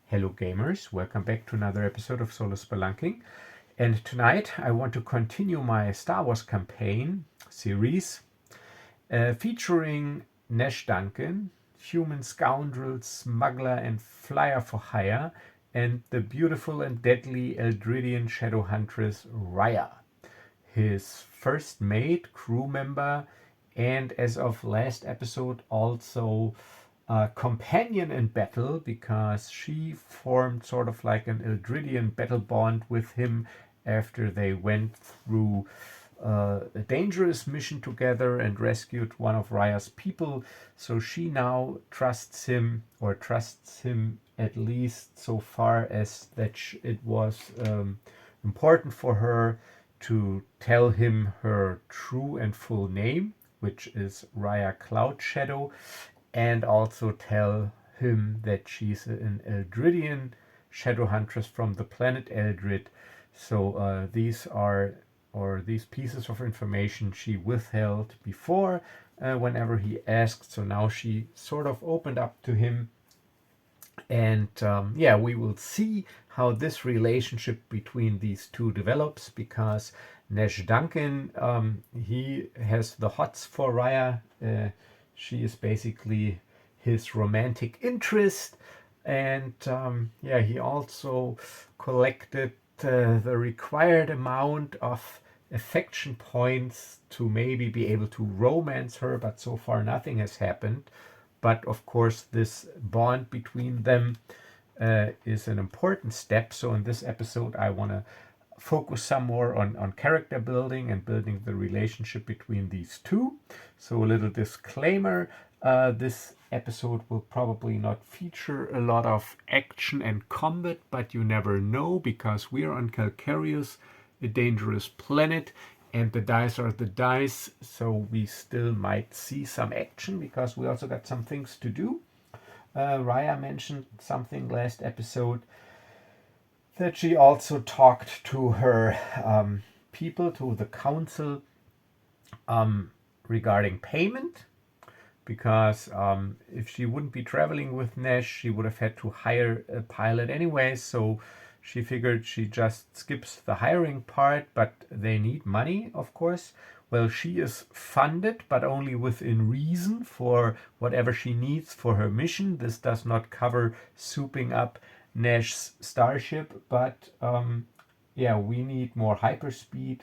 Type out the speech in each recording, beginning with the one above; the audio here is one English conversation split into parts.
Hello gamers, welcome back to another episode of Solo Spelunking. And tonight I want to continue my Star Wars campaign series featuring Nash Duncan, human scoundrel, smuggler and flyer for hire, and the beautiful and deadly Eldridian shadow huntress Rhya, his first mate, crew member, and as of last episode also a companion in battle, because she formed sort of like an Eldridian battle bond with him after they went through a dangerous mission together and rescued one of Rhya's people. So she now trusts him, or trusts him at least so far as that it was important for her to tell him her true and full name, which is Rhya Cloud Shadow, and also tell him that she's an Eldridian shadow huntress from the planet Eldrid. So these pieces of information she withheld before whenever he asked. So now she sort of opened up to him. And we will see how this relationship between these two develops, because Nash Duncan, he has the hots for Rhya. She is basically his romantic interest. And he also collected the required amount of affection points to maybe be able to romance her, but so far nothing has happened. But of course, this bond between them is an important step. So in this episode, I want to focus some more on character building and building the relationship between these two. So a little disclaimer, this episode will probably not feature a lot of action and combat, but you never know, because we are on Calcareous, a dangerous planet, and the dice are the dice, so we still might see some action because we also got some things to do. Rhya mentioned something last episode, that she also talked to her people, to the council, regarding payment, because if she wouldn't be traveling with Nash, she would have had to hire a pilot anyway. So she figured she just skips the hiring part, but they need money, of course. Well, she is funded, but only within reason, for whatever she needs for her mission. This does not cover souping up Nash's starship, but we need more hyperspeed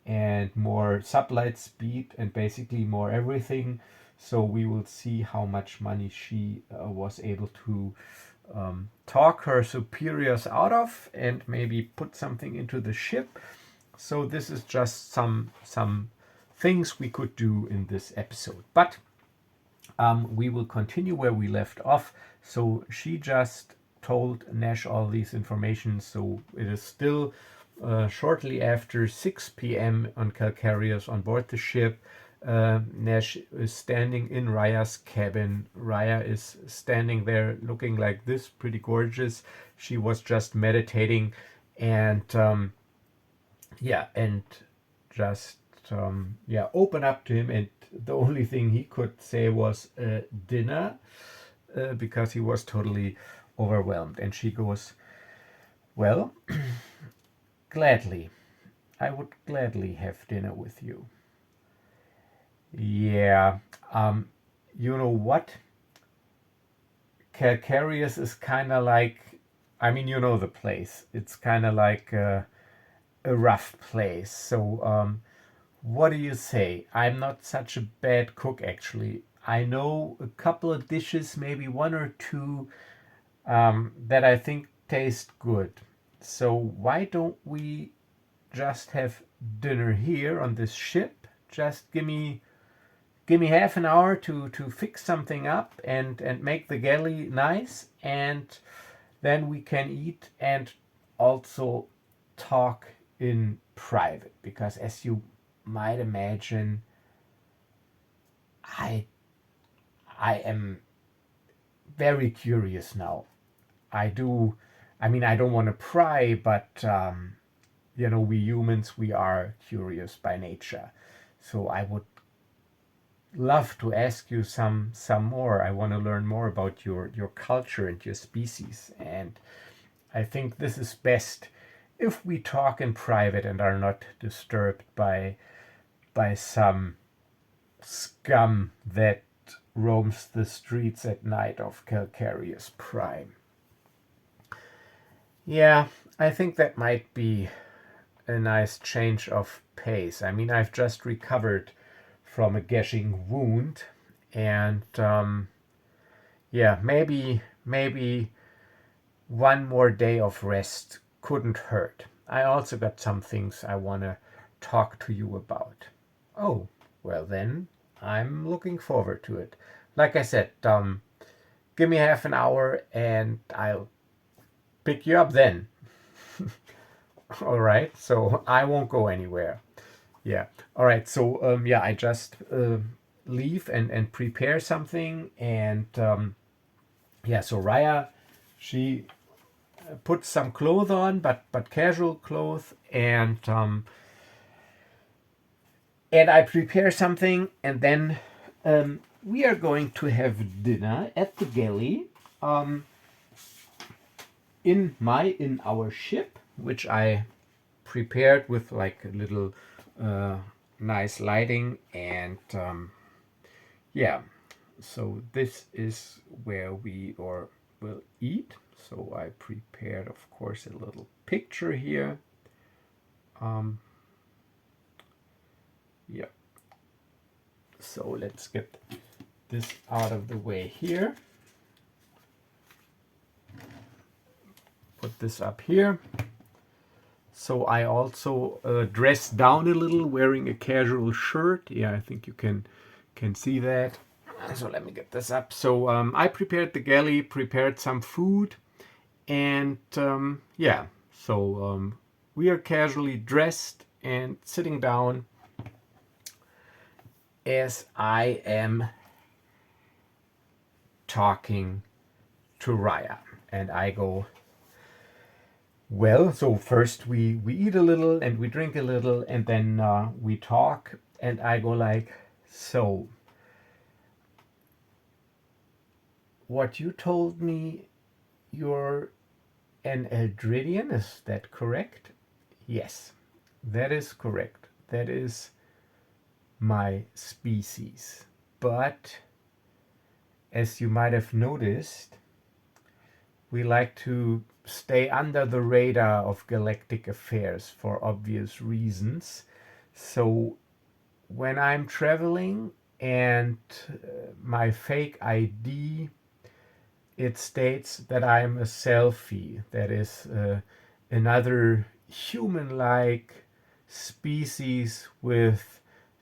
and more sublight speed and basically more everything. So we will see how much money she was able to talk her superiors out of, and maybe put something into the ship. So this is just some things we could do in this episode. But we will continue where we left off. So she just told Nash all these information. So it is still shortly after 6 p.m. on Calcareous on board the ship. Nash is standing in Rhya's cabin. Rhya is standing there looking like this, pretty gorgeous. She was just meditating, and open up to him. And the only thing he could say was dinner, because he was totally overwhelmed. And she goes, well, gladly. I would gladly have dinner with you. Yeah, you know what? Calcareous is kind of like, you know the place. It's kind of like a rough place. So, what do you say? I'm not such a bad cook, actually. I know a couple of dishes, maybe one or two, that I think taste good. So why don't we just have dinner here on this ship? Just give me half an hour to fix something up and make the galley nice, and then we can eat and also talk in private, because as you might imagine, I am very curious now. I don't want to pry, but we humans, we are curious by nature. So I would love to ask you some more. I want to learn more about your culture and your species, and I think this is best if we talk in private and are not disturbed by some scum that roams the streets at night of Calcareous Prime. Yeah, I think that might be a nice change of pace. I mean, I've just recovered from a gashing wound, and yeah, maybe one more day of rest couldn't hurt. I also got some things I want to talk to you about. Oh, well then, I'm looking forward to it. Like I said, give me half an hour and I'll pick you up then. All right, so I won't go anywhere. Yeah. All right, so yeah, I just leave and prepare something, and yeah, so Rhya, she put some clothes on, but casual clothes, and I prepare something, and then we are going to have dinner at the galley, in our ship, which I prepared with like a little nice lighting, and yeah, so this is where we will eat. So I prepared, of course, a little picture here. Yeah. So let's get this out of the way here. Put this up here. So I also dressed down a little, wearing a casual shirt. Yeah, I think you can see that. So let me get this up. So I prepared the galley, prepared some food, and yeah, so we are casually dressed and sitting down as I am talking to Rhya, and I go, well, so first we eat a little and we drink a little, and then we talk, and I go like, so what you told me, you're an Eldridian, is that correct? Yes, that is correct. That is my species. But as you might have noticed, we like to stay under the radar of galactic affairs for obvious reasons. So when I'm traveling and my fake ID, it states that I'm a selfie, that is another human-like species with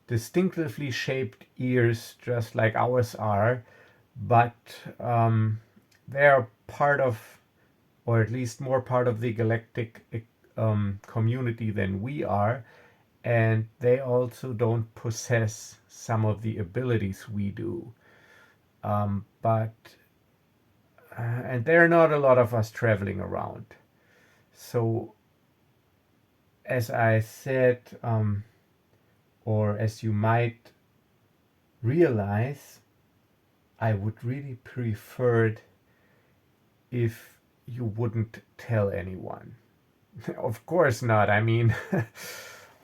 distinctively shaped ears, just like ours are, but they're part of, or at least more part of the galactic community than we are, and they also don't possess some of the abilities we do. But and there are not a lot of us traveling around. So, as I said, or as you might realize, I would really prefer it if you wouldn't tell anyone. Of course not. I mean,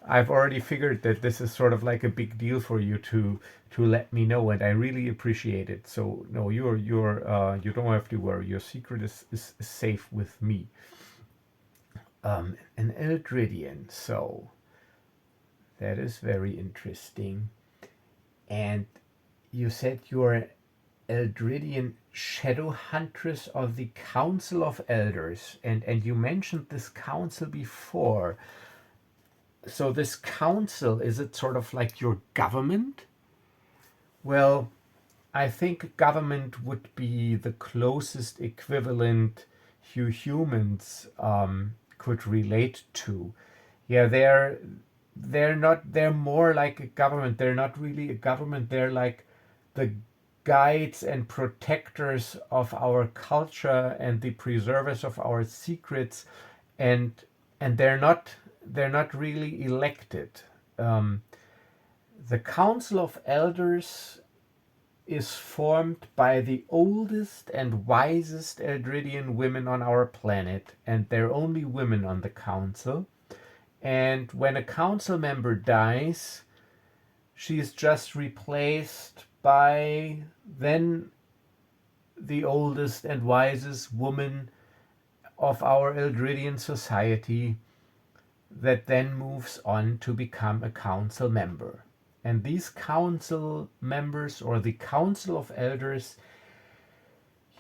I've already figured that this is sort of like a big deal for you to let me know, and I really appreciate it. So no, you don't have to worry. Your secret is safe with me. An Eldridian. So that is very interesting. And you said you're Eldridian shadow huntress of the Council of Elders, and you mentioned this council before. So this council, is it sort of like your government? Well, I think government would be the closest equivalent you humans could relate to. Yeah, they're more like a government. They're not really a government. They're like the guides and protectors of our culture and the preservers of our secrets, and they're not really elected. Um, The Council of Elders is formed by the oldest and wisest Eldridian women on our planet, and they're only women on the council. And when a council member dies, she's just replaced by then the oldest and wisest woman of our Eldridian society, that then moves on to become a council member. And these council members, or the Council of Elders,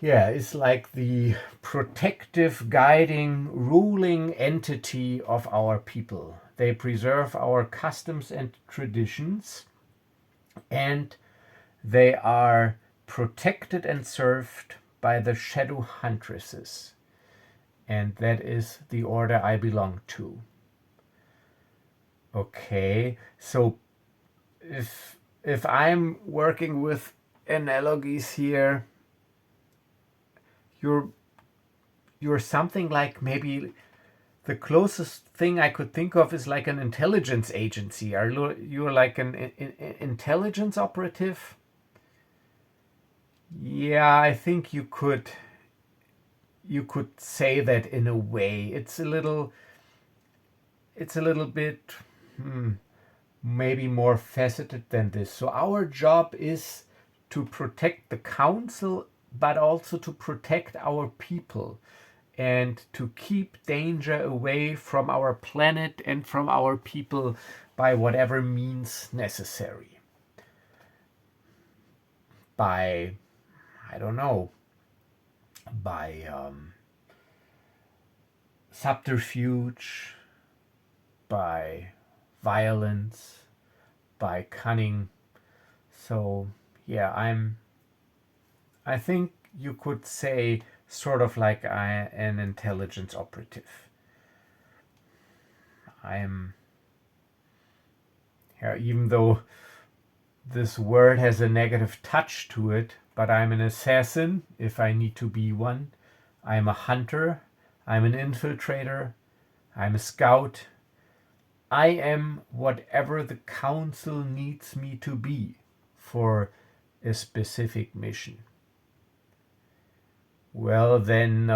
is like the protective, guiding, ruling entity of our people. They preserve our customs and traditions, and they are protected and served by the Shadow Huntresses. And that is the order I belong to. Okay, so if I'm working with analogies here, you're something like, maybe the closest thing I could think of is like an intelligence agency. Are you're like an intelligence operative? Yeah, I think you could say that in a way. It's a little bit maybe more faceted than this. So our job is to protect the council, but also to protect our people, and to keep danger away from our planet and from our people by whatever means necessary. By, I don't know, by subterfuge, by violence, by cunning. So I think you could say sort of like an intelligence operative. I'm, even though this word has a negative touch to it, but I'm an assassin if I need to be one. I'm a hunter. I'm an infiltrator. I'm a scout. I am whatever the council needs me to be for a specific mission. Well, then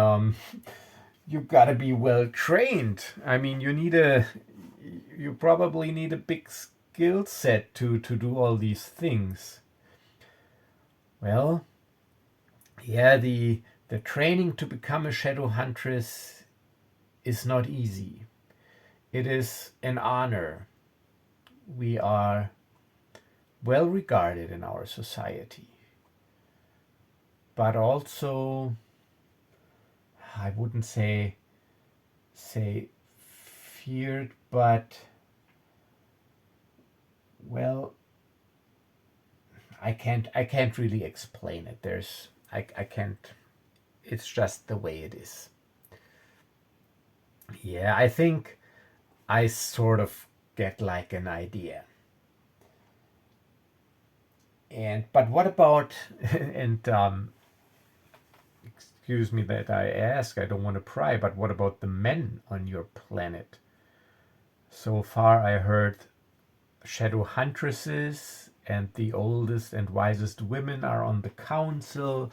you've got to be well trained. I mean, you probably need a big skill set to do all these things. Well, the training to become a shadow huntress is not easy. It is an honor. We are well regarded in our society, but also, I wouldn't say feared, but, well, I can't really explain it. I can't. It's just the way it is. Yeah, I think I sort of get like an idea. But what about, and excuse me that I ask, I don't want to pry, but what about the men on your planet? So far I heard shadow huntresses and the oldest and wisest women are on the council.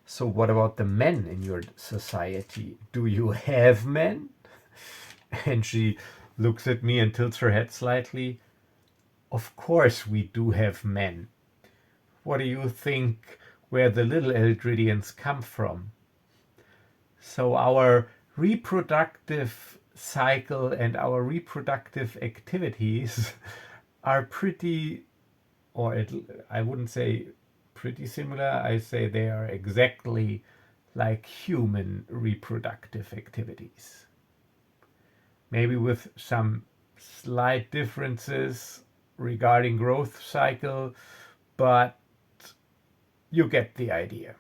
So what about the men in your society? Do you have men? And she looks at me and tilts her head slightly. Of course we do have men. What do you think where the little Eldridians come from? So our reproductive cycle and our reproductive activities are pretty, I wouldn't say pretty similar, I say they are exactly like human reproductive activities. Maybe with some slight differences regarding growth cycle, but you get the idea.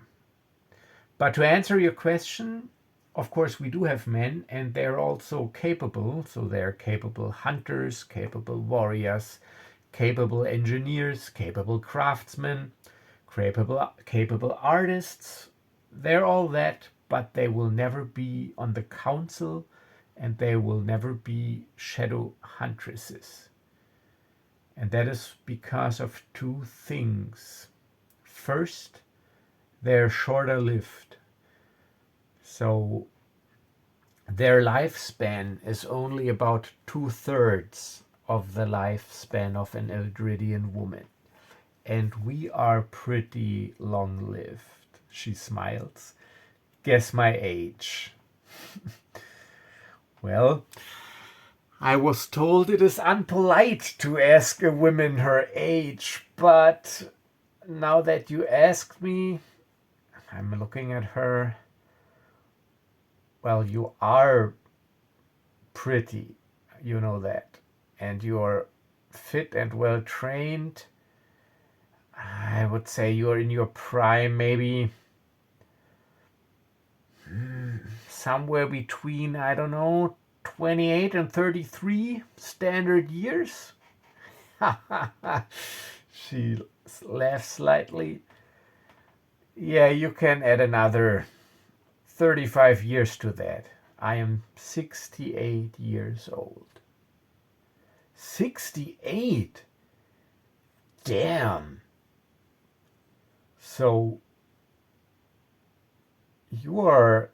But to answer your question, of course we do have men, and they're also capable. So they're capable hunters, capable warriors, capable engineers, capable craftsmen, capable artists. They're all that, but they will never be on the council, and they will never be shadow huntresses. And that is because of two things. First, they're shorter lived. So their lifespan is only about 2/3 of the lifespan of an Eldridian woman. And we are pretty long lived. She smiles. Guess my age. Well, I was told it is unpolite to ask a woman her age, but now that you asked me, I'm looking at her. Well, you are pretty, you know that. And you're fit and well trained. I would say you're in your prime, maybe somewhere between, I don't know, 28 and 33 standard years. She laughs slightly. Yeah, you can add another 35 years to that. I am 68 years old. 68? Damn. So you are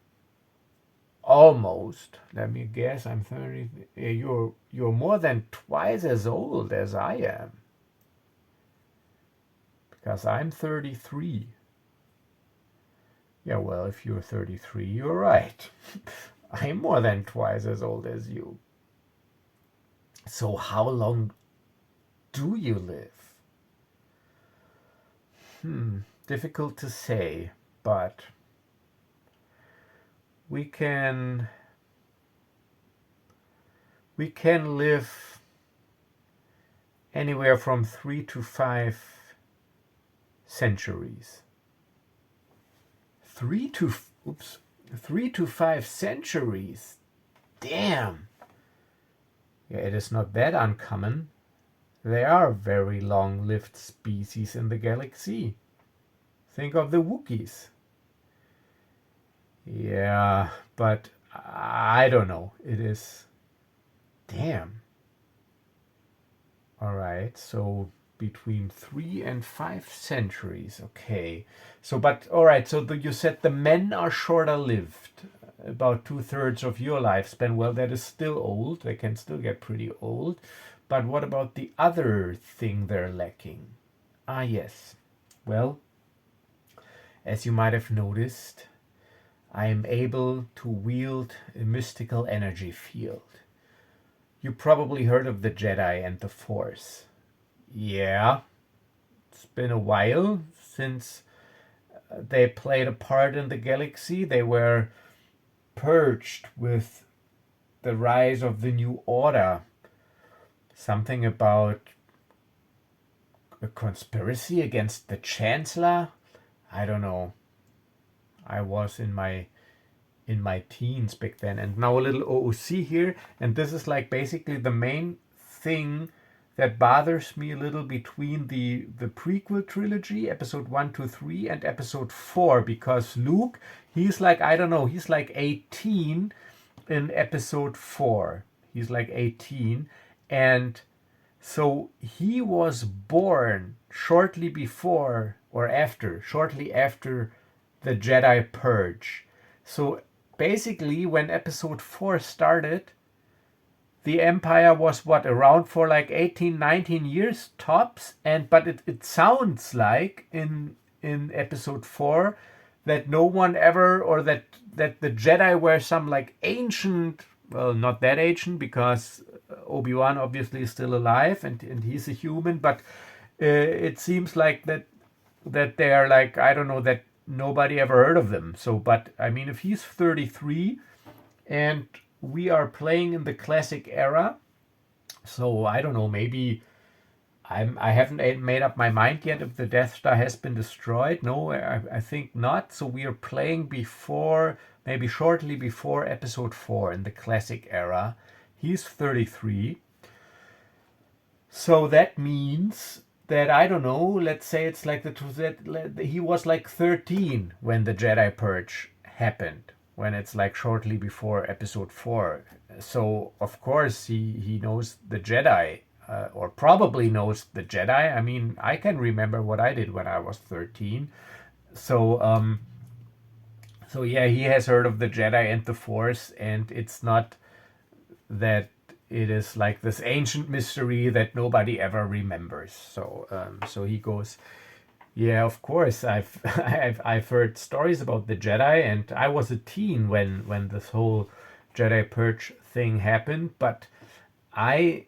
almost, let me guess, I'm 30. You're more than twice as old as I am. Because I'm 33. Yeah, well, if you're 33, you're right. I'm more than twice as old as you. So how long do you live? Difficult to say, but we can live anywhere from 3 to 5 centuries. 3 to 5 centuries. Damn. Yeah, it is not that uncommon. They are very long-lived species in the galaxy. Think of the Wookiees. Yeah, but I don't know. It is... Damn. Alright, so between 3 and 5 centuries. Okay. So, but, alright, so you said the men are shorter lived. About 2/3 of your lifespan. Well, that is still old. They can still get pretty old. But what about the other thing they're lacking? Ah, yes. Well, as you might have noticed, I am able to wield a mystical energy field. You probably heard of the Jedi and the Force. Yeah, it's been a while since they played a part in the galaxy. They were purged with the rise of the New Order. Something about a conspiracy against the Chancellor? I don't know. I was in my teens back then, and now a little OOC here, and this is like basically the main thing that bothers me a little between the prequel trilogy, episode 1 to 3, and episode 4, because Luke, he's like, I don't know, he's like 18 in episode 4. He's like 18, and so he was born shortly after the Jedi Purge. So basically, when episode 4 started, the Empire was around for like 18, 19 years tops, but it sounds like in episode 4 that no one ever, or that the Jedi were some like ancient, well, not that ancient, because Obi-Wan obviously is still alive and he's a human, but it seems like that they are like, I don't know, that nobody ever heard of them. So, but I mean, if he's 33 and we are playing in the classic era, so I don't know, maybe I haven't made up my mind yet if the Death Star has been destroyed. No, I think not. So we are playing before, maybe shortly before episode 4 in the classic era. He's 33. So that means that, I don't know, let's say it's like he was like 13 when the Jedi Purge happened, when it's like shortly before episode 4. So of course he knows the Jedi. or probably knows the Jedi. I mean, I can remember what I did when I was 13. So, so yeah, he has heard of the Jedi and the Force, and it's not that it is like this ancient mystery that nobody ever remembers. So, so he goes, yeah, of course. I've heard stories about the Jedi, and I was a teen when this whole Jedi Purge thing happened, but I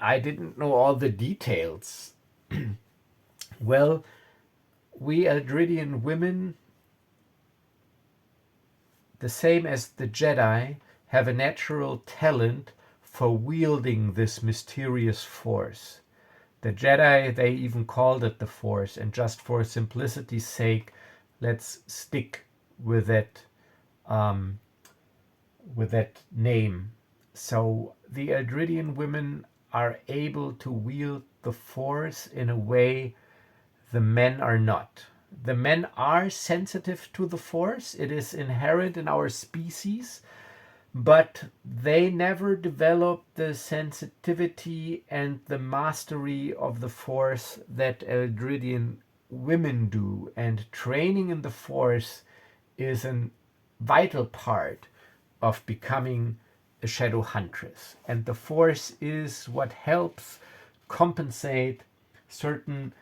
I didn't know all the details. Well, we Eldridian women, the same as the Jedi, have a natural talent for wielding this mysterious force. The Jedi, they even called it the Force, and just for simplicity's sake, let's stick with um, that name. So the Eldridian women are able to wield the Force in a way the men are not. The men are sensitive to the Force, it is inherent in our species, but they never develop the sensitivity and the mastery of the Force that Eldridian women do. And training in the Force is a vital part of becoming a shadow huntress. And the Force is what helps compensate certain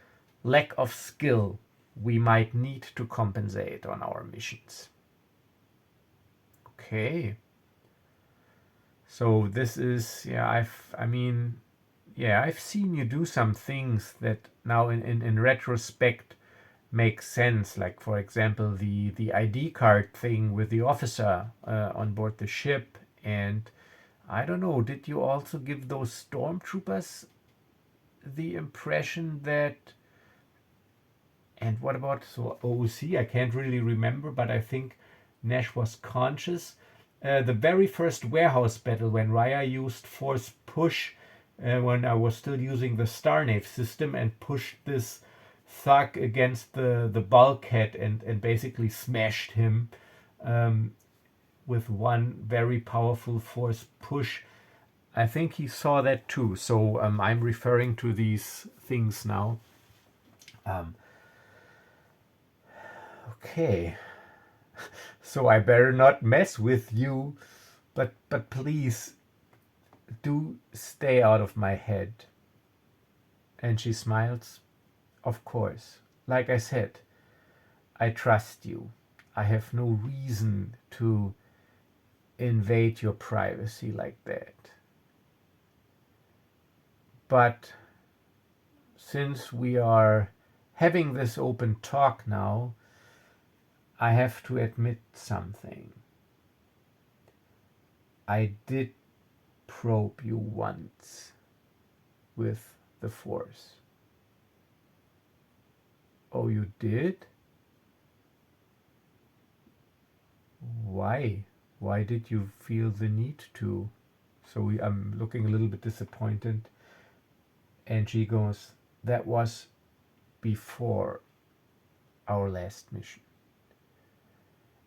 lack of skill we might need to compensate on our missions. Okay. So this is, yeah, I've seen you do some things that now in retrospect make sense. Like, for example, the ID card thing with the officer on board the ship. And I don't know, did you also give those stormtroopers the impression that, and what about so OOC? I can't really remember, but I think Nash was conscious. The very first warehouse battle when Rhya used force push when I was still using the Starnave system and pushed this thug against the bulkhead and basically smashed him with one very powerful force push. I think he saw that too. So I'm referring to these things now. Okay. So I better not mess with you, but please do stay out of my head. And she smiles. Of course. Like I said, I trust you. I have no reason to invade your privacy like that. But since we are having this open talk now, I have to admit something. I did probe you once with the Force. Oh, you did? Why? Why did you feel the need to? So I'm looking a little bit disappointed. And she goes, that was before our last mission.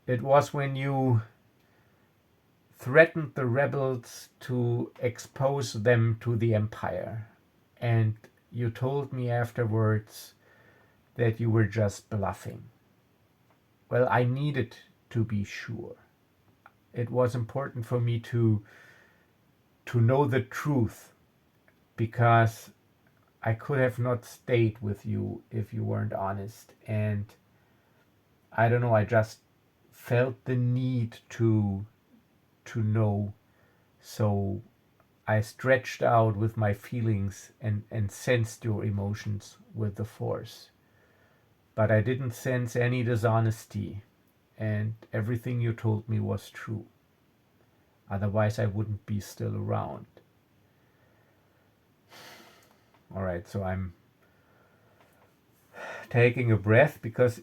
It was when you threatened the rebels to expose them to the Empire. And you told me afterwards that you were just bluffing. Well, I needed to be sure. It was important for me to know the truth, because I could have not stayed with you if you weren't honest. And I don't know, I just felt the need to know. So I stretched out with my feelings and sensed your emotions with the Force. But I didn't sense any dishonesty, and everything you told me was true. Otherwise, I wouldn't be still around. Alright, so I'm taking a breath because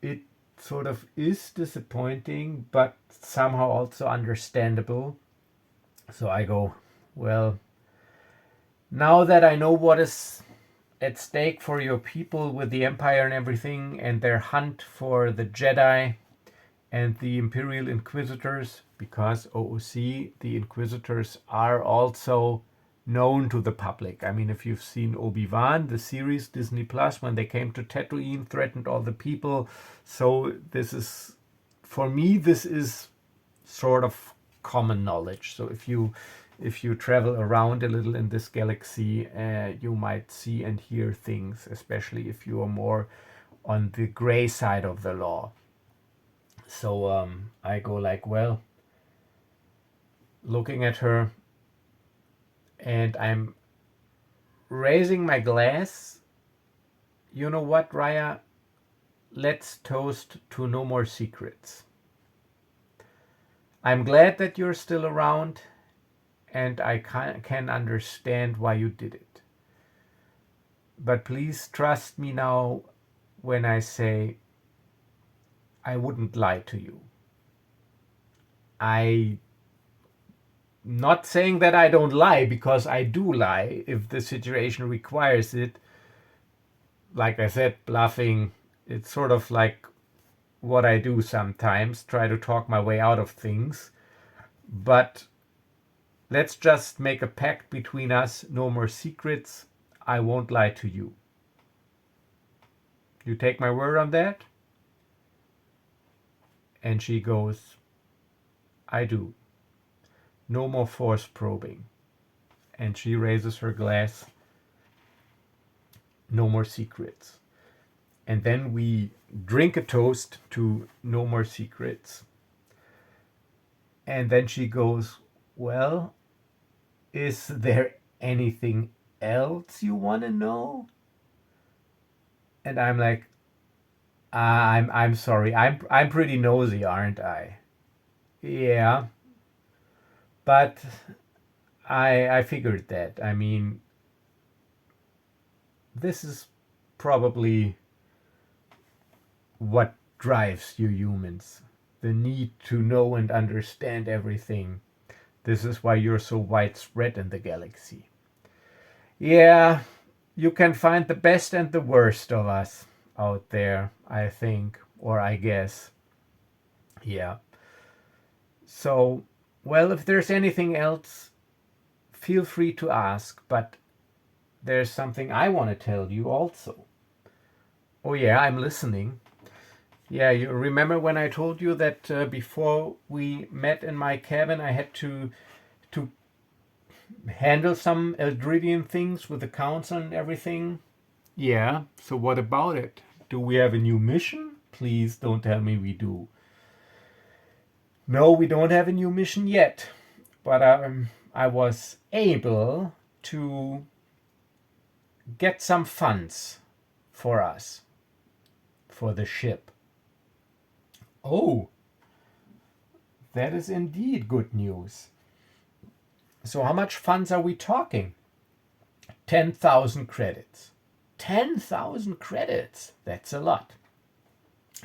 it sort of is disappointing, but somehow also understandable. So I go, well, now that I know what is at stake for your people with the Empire and everything, and their hunt for the Jedi and the Imperial Inquisitors, because OOC, the Inquisitors are also known to the public. I mean, if you've seen Obi-Wan, the series, Disney Plus, when they came to Tatooine, threatened all the people. So this is, for me, this is sort of common knowledge. So if you travel around a little in this galaxy, you might see and hear things, especially if you are more on the gray side of the law. So I go like, well, looking at her, and I'm raising my glass. You know what, Rhya? Let's toast to no more secrets. I'm glad that you're still around, and I can understand why you did it. But please trust me now when I say I wouldn't lie to you. I'm not saying that I don't lie, because I do lie if the situation requires it. Like I said, bluffing, it's sort of like what I do sometimes, try to talk my way out of things. But let's just make a pact between us, no more secrets. I won't lie to you. You take my word on that? And she goes, I do. No more force probing. And she raises her glass. No more secrets. And then we drink a toast to no more secrets. And then she goes, well, is there anything else you want to know? And I'm like, I'm sorry. I'm pretty nosy, aren't I? Yeah. But I figured that. I mean, this is probably what drives you humans. The need to know and understand everything. This is why you're so widespread in the galaxy. Yeah, you can find the best and the worst of us out there, I think, or I guess. Yeah. So, well, if there's anything else, feel free to ask, but there's something I want to tell you also. Oh, yeah, I'm listening. Yeah, you remember when I told you that before we met in my cabin, I had to handle some Eldridian things with the council and everything? Yeah, so what about it? Do we have a new mission? Please don't tell me we do. No, we don't have a new mission yet, but I was able to get some funds for us, for the ship. Oh, that is indeed good news. So how much funds are we talking? 10,000 credits. 10,000 credits. That's a lot.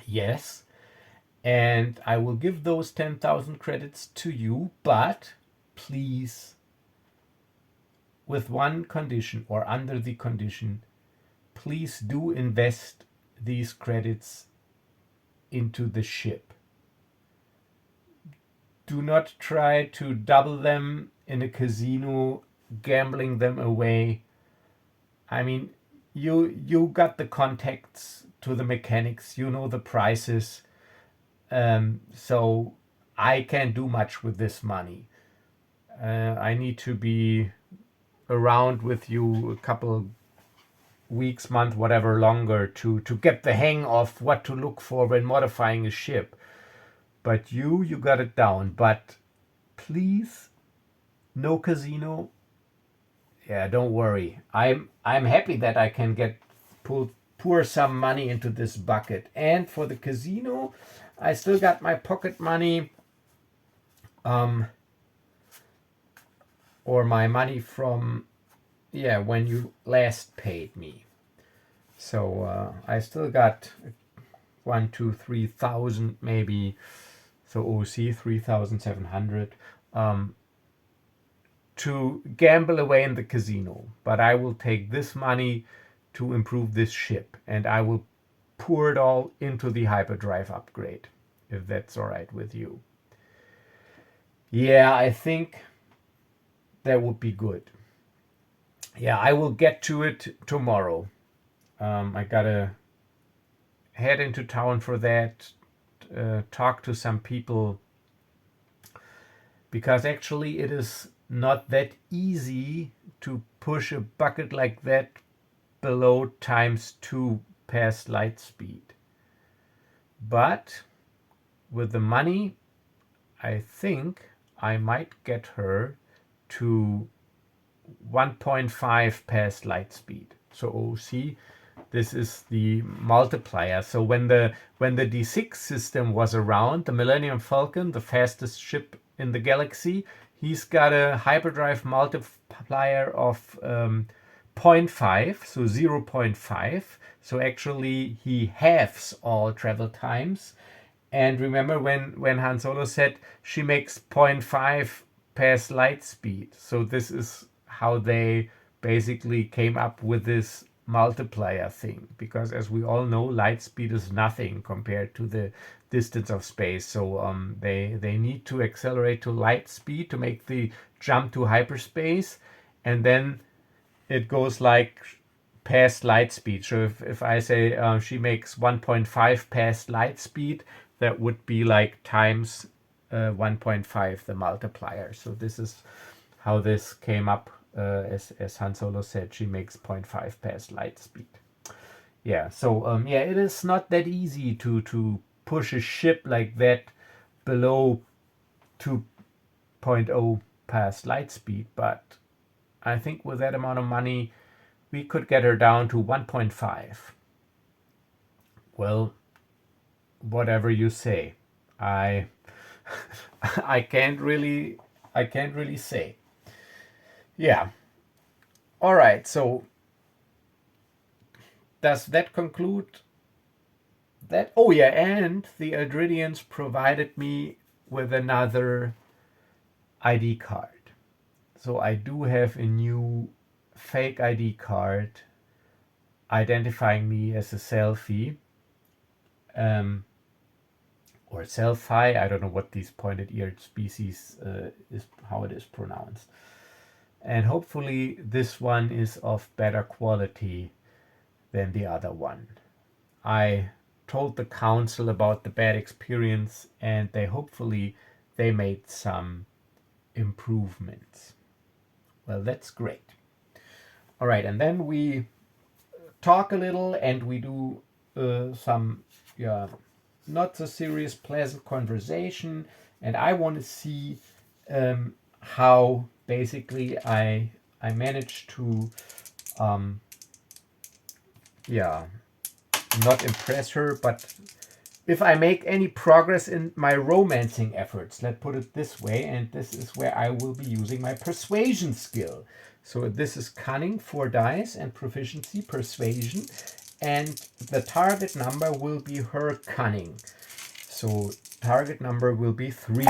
Yes. And I will give those 10,000 credits to you, but please, with one condition, or under the condition, please do invest these credits into the ship. Do not try to double them in a casino, gambling them away. I mean, you got the contacts to the mechanics, you know the prices. So I can't do much with this money. I need to be around with you a couple weeks, month, whatever longer to get the hang of what to look for when modifying a ship. But you got it down. But please, no casino. Yeah, don't worry. I'm happy that I can pour some money into this bucket. And for the casino, I still got my pocket money, or my money from, yeah, when you last paid me. So I still got 1, 2, 3,000 maybe. So OC 3,700 to gamble away in the casino. But I will take this money to improve this ship, and I will pour it all into the hyperdrive upgrade, if that's all right with you. Yeah, I think that would be good. yeah, I will get to it tomorrow. I gotta head into town for that, talk to some people, because actually it is not that easy to push a bucket like that below ×2 past light speed. But with the money, I think I might get her to 1.5 past light speed. So see, this is the multiplier. So when the D6 system was around, the Millennium Falcon, the fastest ship in the galaxy, he's got a hyperdrive multiplier of 0.5, so 0.5. So actually he halves all travel times. And remember when Han Solo said she makes 0.5 past light speed. So this is how they basically came up with this multiplier thing, because as we all know, light speed is nothing compared to the distance of space. So they need to accelerate to light speed to make the jump to hyperspace, and then it goes like past light speed. So if I say she makes 1.5 past light speed, that would be like times 1.5 the multiplier. So this is how this came up. As Han Solo said, she makes 0.5 past light speed. Yeah, so yeah, it is not that easy to push a ship like that below 2.0 past light speed, but I think with that amount of money, we could get her down to 1.5. Well, whatever you say. I I can't really say. Yeah. All right. So does that conclude that? Oh yeah, and the Adridians provided me with another ID card. So I do have a new fake ID card identifying me as a selfie. Or selfie, I don't know what these pointed eared species is, how it is pronounced. And hopefully this one is of better quality than the other one. I told the council about the bad experience, and they made some improvements. Well, that's great. All right, and then we talk a little and we do some not so serious, pleasant conversation, and I want to see how basically I managed to not impress her, but if I make any progress in my romancing efforts, let's put it this way, and this is where I will be using my persuasion skill. So this is cunning, 4 dice, and proficiency, persuasion, and the target number will be her cunning. So target number will be 3.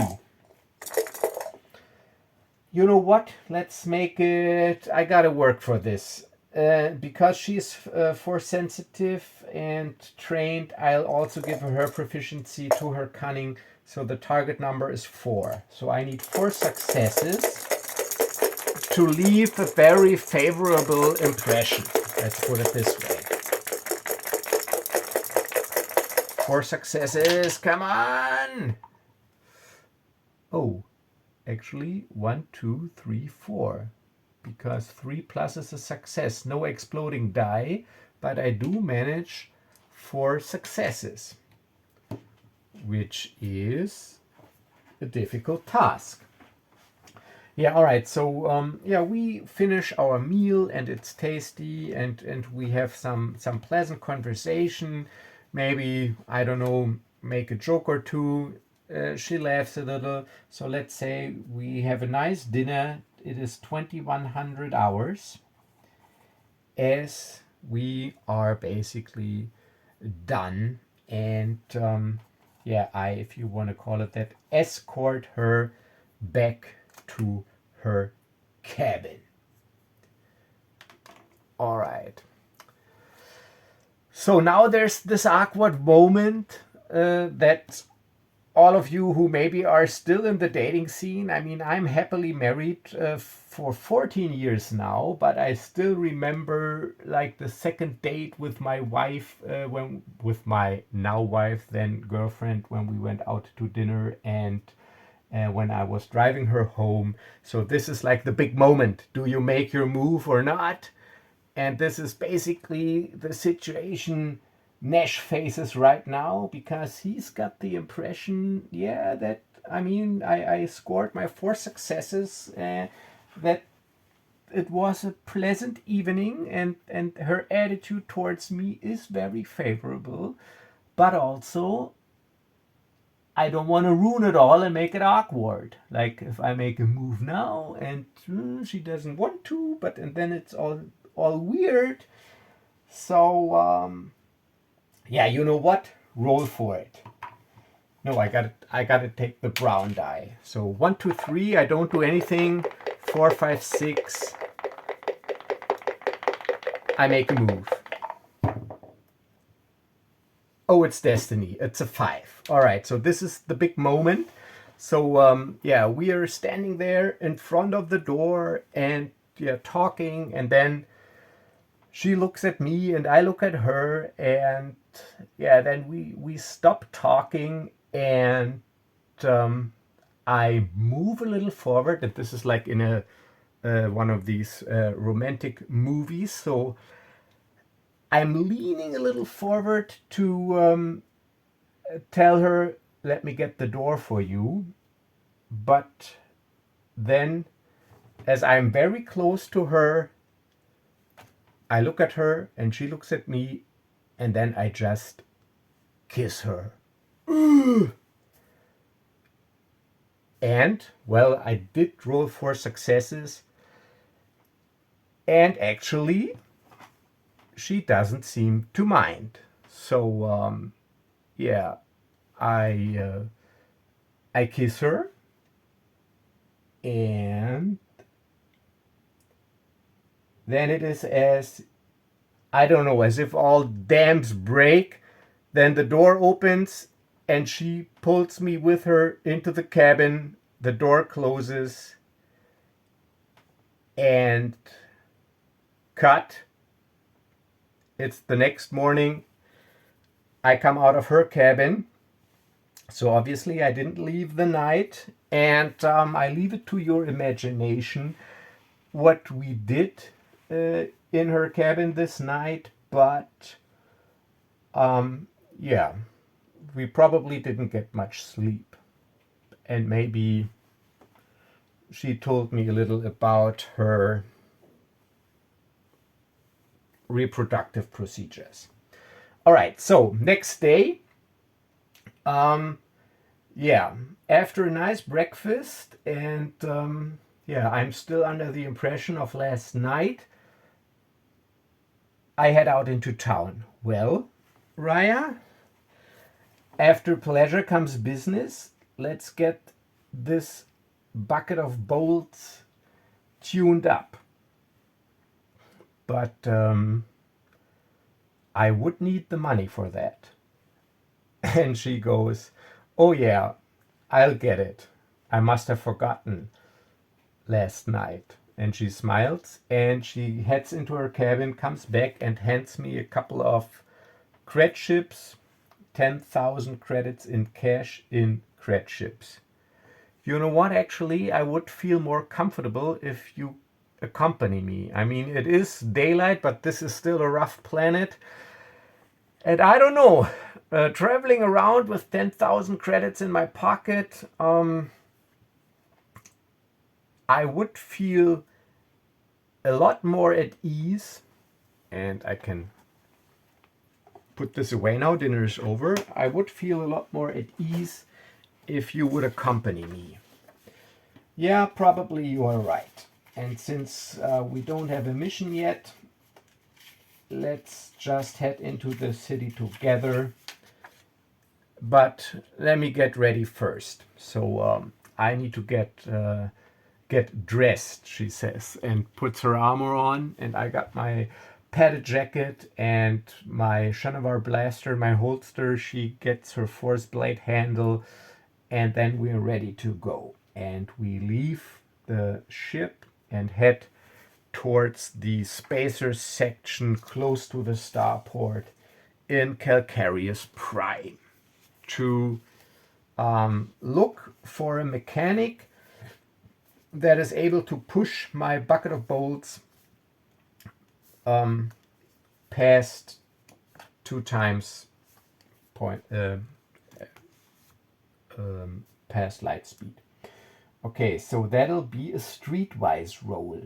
You know what? Let's make it... I gotta work for this. Because she's force sensitive and trained, I'll also give her proficiency to her cunning. So the target number is 4. So I need 4 successes to leave a very favorable impression. Let's put it this way. 4 successes. Come on! Oh, actually 1, 2, 3, 4. Because 3 plus is a success. No exploding die, but I do manage 4 successes, which is a difficult task. Yeah, all right. So yeah, we finish our meal and it's tasty, and we have some pleasant conversation. Maybe, I don't know, make a joke or two. She laughs a little. So let's say we have a nice dinner. It is 2100 hours as we are basically done. And yeah, if you want to call it that, escort her back to her cabin. All right. So now there's this awkward moment that all of you who maybe are still in the dating scene, I mean, I'm happily married for 14 years now, but I still remember like the second date with my wife, with my now wife, then girlfriend, when we went out to dinner, and when I was driving her home. So this is like the big moment. Do you make your move or not? And this is basically the situation Nash faces right now, because he's got the impression, yeah, that I mean, I scored my 4 successes, that it was a pleasant evening, and her attitude towards me is very favorable, but also I don't want to ruin it all and make it awkward. Like if I make a move now and she doesn't want to, but and then it's all weird. So yeah, you know what? Roll for it. No, I gotta take the brown die. So 1, 2, 3. I don't do anything. 4, 5, 6. I make a move. Oh, it's destiny. It's a 5. All right. So this is the big moment. So yeah, we are standing there in front of the door and yeah, talking, and then she looks at me and I look at her, and yeah, then we stop talking, and I move a little forward, and this is like in a one of these romantic movies. So I'm leaning a little forward to tell her, "Let me get the door for you," but then, as I'm very close to her, I look at her and she looks at me, and then I just kiss her. And, well, I did roll 4 successes, and actually, she doesn't seem to mind. So, yeah, I kiss her, and then it is as, I don't know, as if all dams break. Then the door opens and she pulls me with her into the cabin. The door closes, and cut. It's the next morning. I come out of her cabin. So obviously I didn't leave the night, and I leave it to your imagination what we did in her cabin this night. But yeah, we probably didn't get much sleep, and maybe she told me a little about her reproductive procedures. All right, so next day, yeah, after a nice breakfast, and yeah, I'm still under the impression of last night, I head out into town. Well, Rhya, after pleasure comes business. Let's get this bucket of bolts tuned up. But I would need the money for that. And she goes, "Oh yeah, I'll get it. I must have forgotten last night." And she smiles and she heads into her cabin, comes back and hands me a couple of cred ships, 10,000 credits in cash in cred ships. You know what? Actually, I would feel more comfortable if you accompany me. I mean, it is daylight, but this is still a rough planet. And I don't know, traveling around with 10,000 credits in my pocket, I would feel a lot more at ease. And I can put this away now, dinner is over. I would feel a lot more at ease if you would accompany me. Yeah, probably you are right. And since we don't have a mission yet, let's just head into the city together. But let me get ready first. So I need to get dressed, she says, and puts her armor on. And I got my padded jacket and my Shanavar blaster, my holster. She gets her force blade handle and then we're ready to go. And we leave the ship and head towards the spacers section close to the starport in Calcareous Prime to look for a mechanic that is able to push my bucket of bolts past 2 times past light speed. Okay, so that'll be a streetwise roll.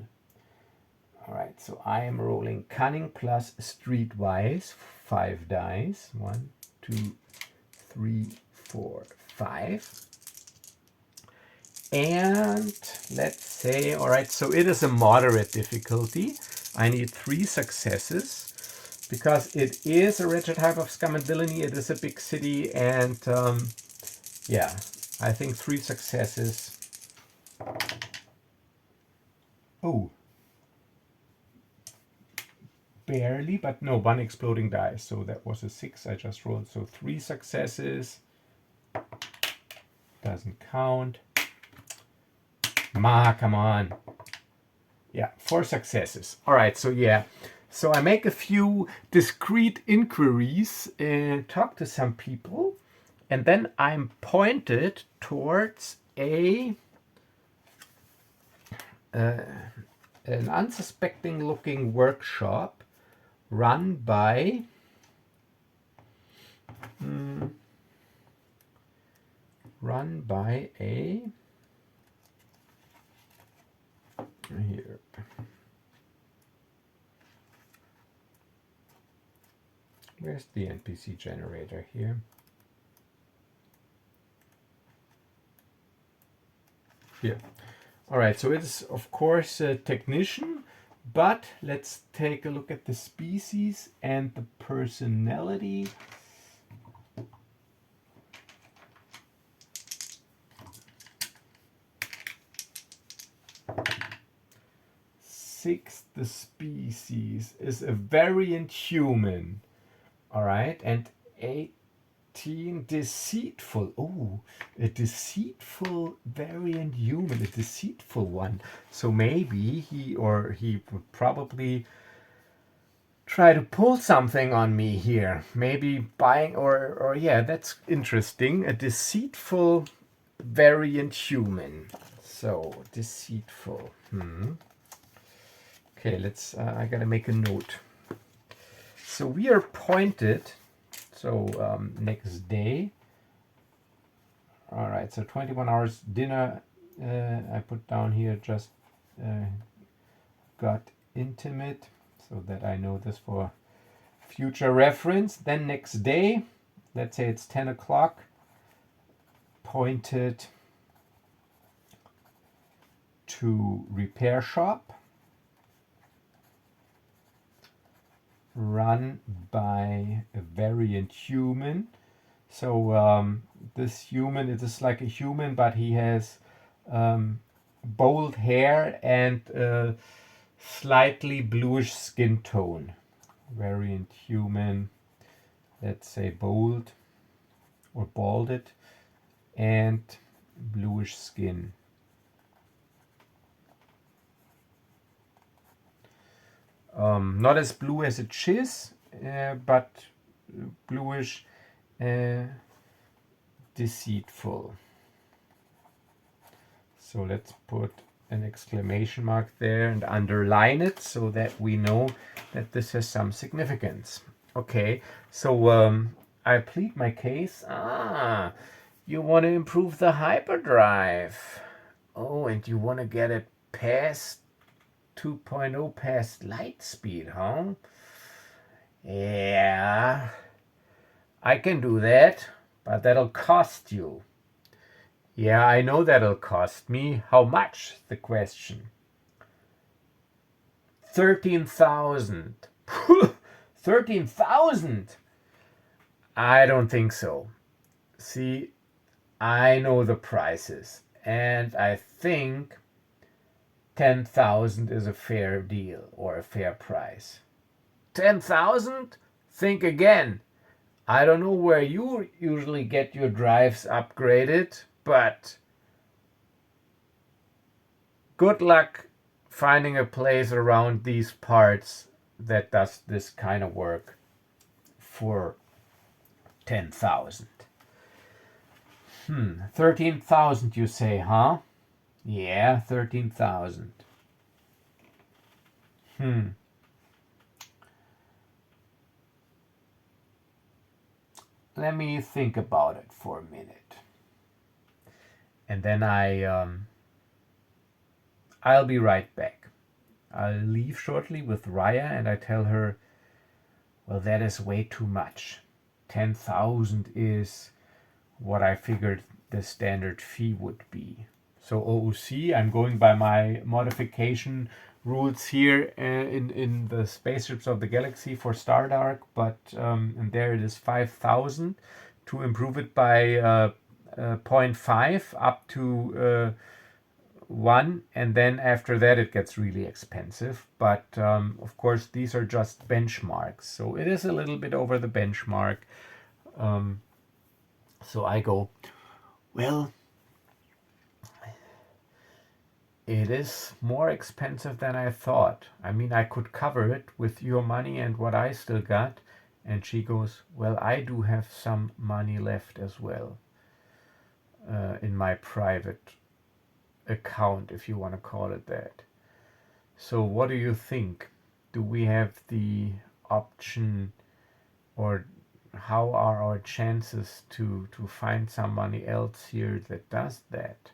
All right, so I am rolling cunning plus streetwise 5 dice. 1, 2, 3, 4, 5. And let's say, all right, so it is a moderate difficulty. I need 3 successes because it is a wretched type of scum and villainy. It is a big city, and yeah, I think 3 successes. Oh, barely, but no, 1 exploding die. So that was a 6 I just rolled. So 3 successes. Doesn't count. Come on. Yeah, 4 successes. All right, so yeah. So I make a few discrete inquiries, talk to some people, and then I'm pointed towards an unsuspecting looking workshop run by a here. Where's the NPC generator here? Here. All right, so it's of course a technician, but let's take a look at the species and the personality. The species is a variant human. All right, and 18 deceitful. Oh, a deceitful variant human, a deceitful one. So maybe he would probably try to pull something on me here. Maybe buying or yeah, that's interesting. A deceitful variant human. So deceitful. Okay, let's. I gotta make a note. So we are pointed. So next day. All right. So 21 hours dinner. I put down here. Just got intimate, so that I know this for future reference. Then next day, let's say it's 10 o'clock. Pointed to repair shop. Run by a variant human. So this human, it is like a human, but he has bold hair and slightly bluish skin tone. Variant human, let's say bold or balded and bluish skin. Not as blue as a chiz, but bluish, deceitful. So let's put an exclamation mark there and underline it so that we know that this has some significance. Okay, so I plead my case. You want to improve the hyperdrive. Oh, and you want to get it past 2.0 past light speed, huh? Yeah, I can do that, but that'll cost you. Yeah, I know that'll cost me. How much? The question. 13,000. 13,000? I don't think so. See, I know the prices, and I think 10,000 is a fair deal or a fair price. 10,000? Think again. I don't know where you usually get your drives upgraded, but good luck finding a place around these parts that does this kind of work for 10,000. 13,000 you say, huh? Yeah, 13,000. Let me think about it for a minute. And then I'll be right back. I'll leave shortly with Rhya and I tell her, well, that is way too much. 10,000 is what I figured the standard fee would be. So OOC, I'm going by my modification rules here in the Spaceships of the Galaxy for Stardark, but and there it is 5,000 to improve it by 0.5 up to 1, and then after that it gets really expensive. But of course these are just benchmarks, so it is a little bit over the benchmark. So I go, well, it is more expensive than I thought. I mean, I could cover it with your money and what I still got. And she goes, well, I do have some money left as well in my private account, if you want to call it that. So what do you think? Do we have the option, or how are our chances to find somebody else here that does that?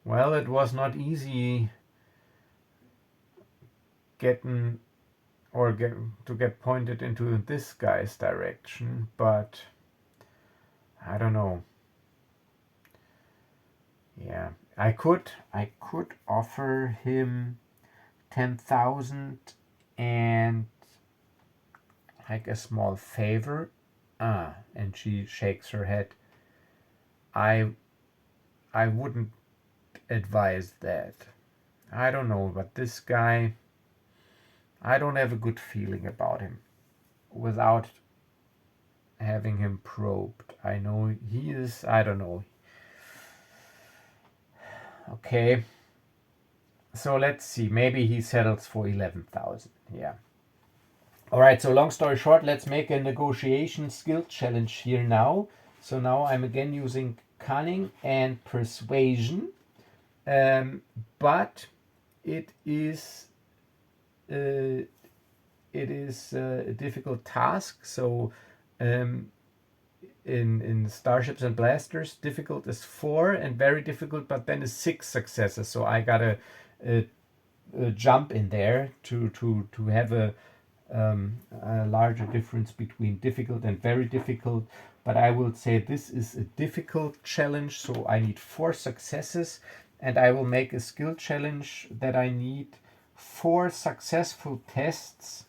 Well, it was not easy to get pointed into this guy's direction, but I don't know. Yeah, I could offer him 10,000 and like a small favor. And she shakes her head. I wouldn't advise that. I don't know, but this guy, I don't have a good feeling about him without having him probed. I know he is, I don't know. Okay, so let's see, maybe he settles for 11,000. Yeah. All right, so long story short, let's make a negotiation skill challenge here now. So now I'm again using cunning and persuasion, but it is a difficult task. So in Starships and Blasters, difficult is 4 and very difficult, but then is 6 successes. So I got a jump in there to have a larger difference between difficult and very difficult. But I will say this is a difficult challenge, so I need 4 successes, and I will make a skill challenge that I need 4 successful tests,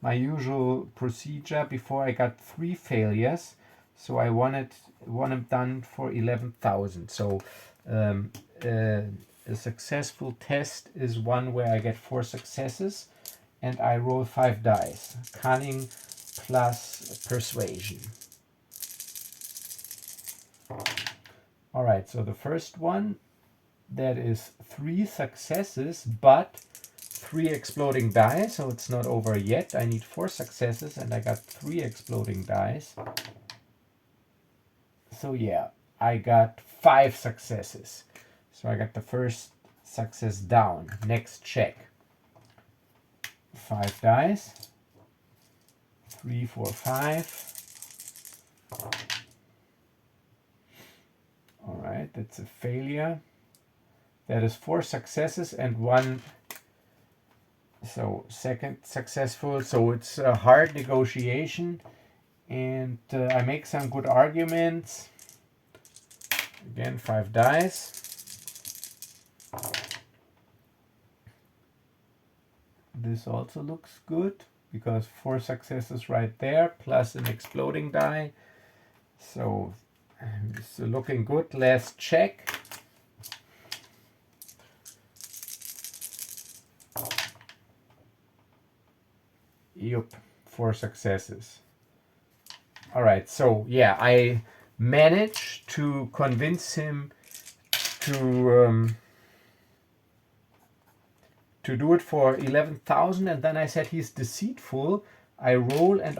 my usual procedure, before I got 3 failures. So I want them done for 11,000. So a successful test is one where I get 4 successes and I roll 5 dice. Cunning plus persuasion. All right, so the first one, that is 3 successes, but 3 exploding dice, so it's not over yet. I need 4 successes and I got 3 exploding dice. So yeah, I got 5 successes. So I got the first success down. Next check. 5 dice. 3, 4, 5. All right, that's a failure. That is 4 successes and 1. So second successful. So it's a hard negotiation, and I make some good arguments. Again, 5 dice. This also looks good because 4 successes right there plus an exploding die. So it's looking good. Last check. Yup, 4 successes. All right, so yeah, I managed to convince him to do it for 11,000, and then I said he's deceitful. I roll, and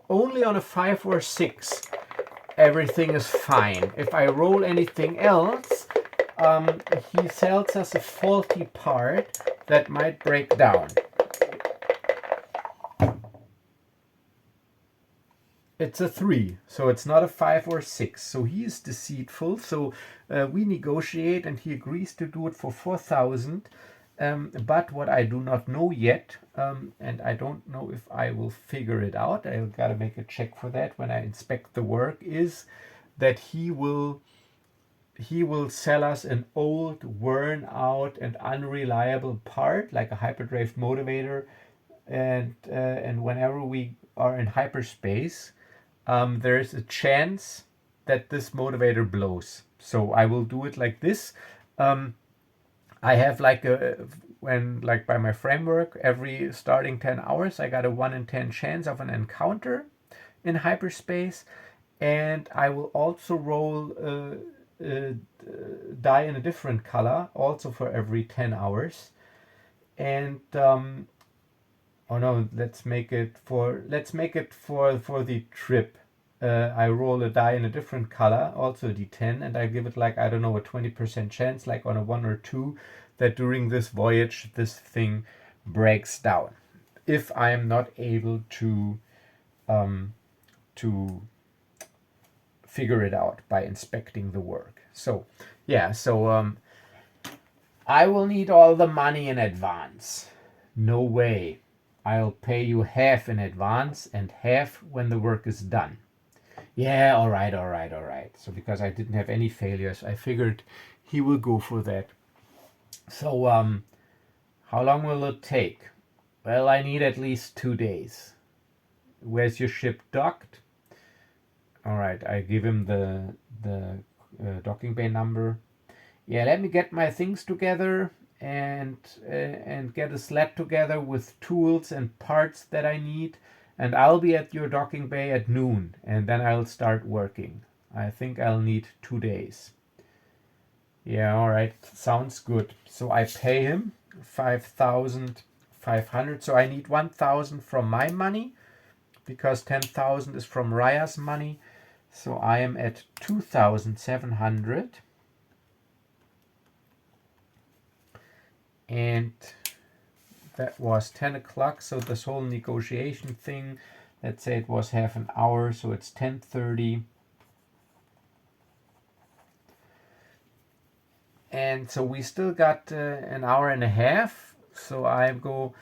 only on a 5 or 6 everything is fine. If I roll anything else, he sells us a faulty part that might break down. It's a 3, so it's not a 5 or 6. So he is deceitful. So we negotiate, and he agrees to do it for 4,000. But what I do not know yet, and I don't know if I will figure it out, I gotta make a check for that when I inspect the work, is that he will sell us an old, worn out and unreliable part, like a hyperdrive motivator, and whenever we are in hyperspace, there is a chance that this motivator blows. So I will do it like this. I have like by my framework, every starting 10 hours, I got a 1 in 10 chance of an encounter in hyperspace. And I will also roll a die in a different color, also for every 10 hours. And, oh no, let's make it for the trip. I roll a die in a different color, also a d10, and I give it like, I don't know, a 20% chance, like on a 1 or 2, that during this voyage this thing breaks down. If I am not able to figure it out by inspecting the work. So yeah, so I will need all the money in advance. No way. I'll pay you half in advance and half when the work is done. Yeah, all right. So because I didn't have any failures, I figured he will go for that. So how long will it take? Well, I need at least 2 days. Where's your ship docked? All right, I give him the docking bay number. Yeah, let me get my things together and get a sled together with tools and parts that I need, and I'll be at your docking bay at noon, and then I'll start working. I think I'll need 2 days. Yeah, all right, sounds good. So I pay him 5,500. So I need 1,000 from my money, because 10,000 is from Rhya's money. So I am at 2,700. And that was 10 o'clock. So this whole negotiation thing, let's say it was half an hour. So it's 10:30. And so we still got an hour and a half. So I go,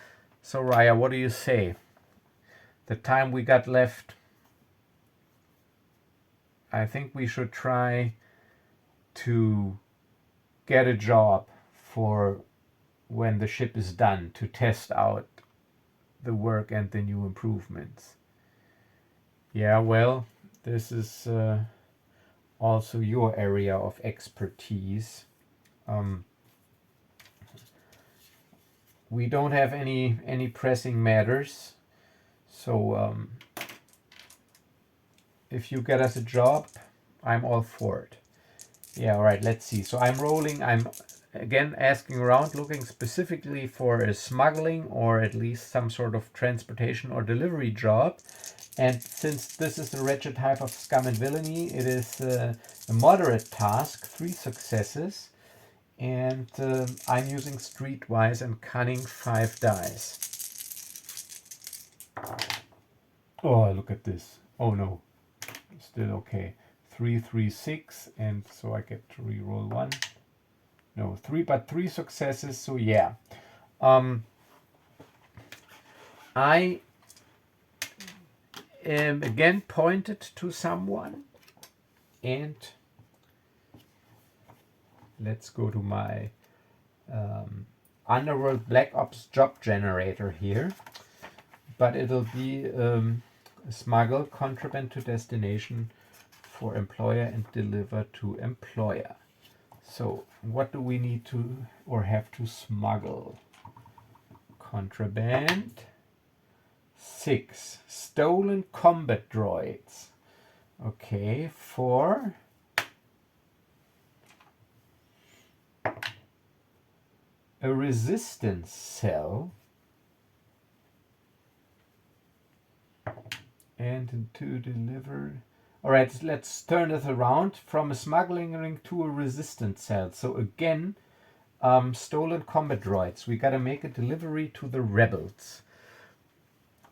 so Rhya, what do you say? The time we got left, I think we should try to get a job for when the ship is done, to test out the work and the new improvements. Yeah, well, this is also your area of expertise. We don't have any pressing matters, so if you get us a job, I'm all for it. Yeah, all right, let's see. So I'm rolling, I'm again asking around, looking specifically for a smuggling or at least some sort of transportation or delivery job. And since this is the wretched type of scum and villainy, it is a moderate task, 3 successes. And I'm using streetwise and cunning 5 dice. Oh, look at this. Oh no, still okay. 3, 3, 6, and so I get to re-roll 1. No, 3, but 3 successes. So yeah, I am again pointed to someone, and let's go to my Underworld Black Ops job generator here. But it'll be smuggle contraband to destination for employer and deliver to employer. So what do we need to or have to smuggle? Contraband. 6. Stolen combat droids. Okay, 4. a resistance cell and to deliver. All right, let's turn this around from a smuggling ring to a resistance cell. So again, stolen combat droids. We gotta make a delivery to the rebels.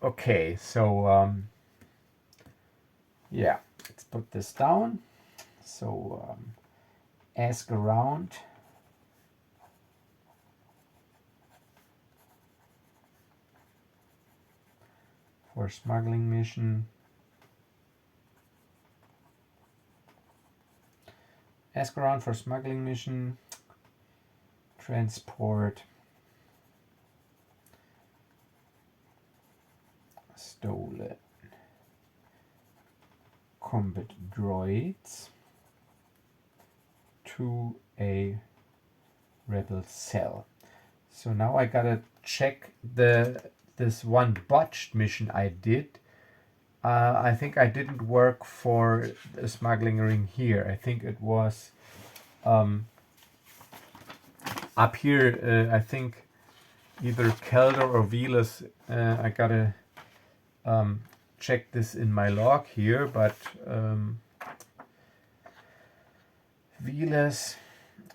Okay, so yeah, let's put this down. So ask around. For smuggling mission. Ask around for smuggling mission. Transport. Stolen combat droids to a rebel cell. So now I gotta check this one botched mission I did. I think I didn't work for the smuggling ring here. I think it was up here. I think either Keldor or Velas. I gotta check this in my log here, but Velas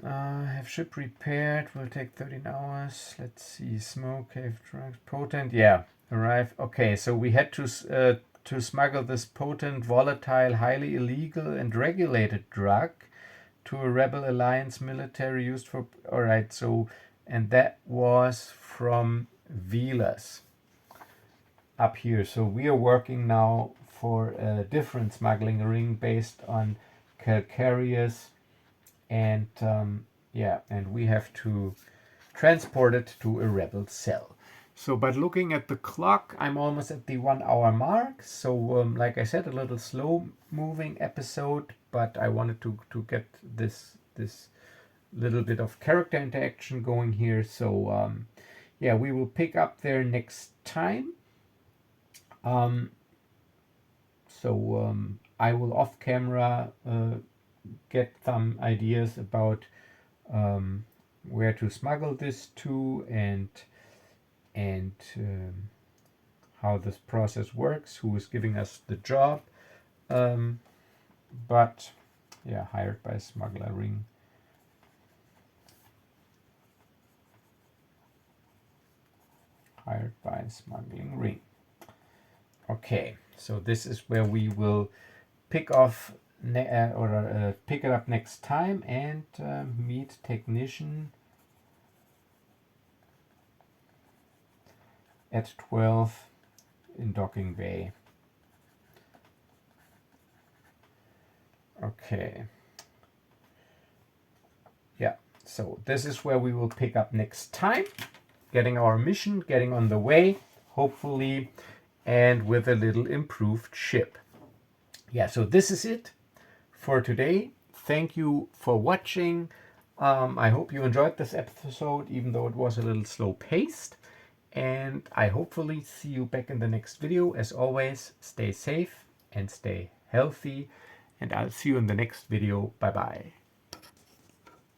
have ship repaired, will take 13 hours. Let's see, smoke, cave drugs, potent, yeah, arrive. Okay, so we had to smuggle this potent, volatile, highly illegal and regulated drug to a rebel alliance military used for, all right, so, and that was from Velas up here. So we are working now for a different smuggling ring based on calcareous, and yeah, and we have to transport it to a rebel cell. So, but looking at the clock, I'm almost at the 1 hour mark. So, like I said, a little slow moving episode, but I wanted to get this little bit of character interaction going here. So, yeah, we will pick up there next time. I will off camera get some ideas about where to smuggle this to, and how this process works, who is giving us the job. But yeah, hired by smuggler ring. Hired by smuggling ring. Okay, so this is where we will pick off pick it up next time, and meet technician at 12 in docking bay. Okay. Yeah, so this is where we will pick up next time, getting our mission, getting on the way, hopefully, and with a little improved ship. Yeah, so this is it for today. Thank you for watching. I hope you enjoyed this episode, even though it was a little slow paced. And I hopefully see you back in the next video. As always, stay safe and stay healthy. And I'll see you in the next video. Bye bye.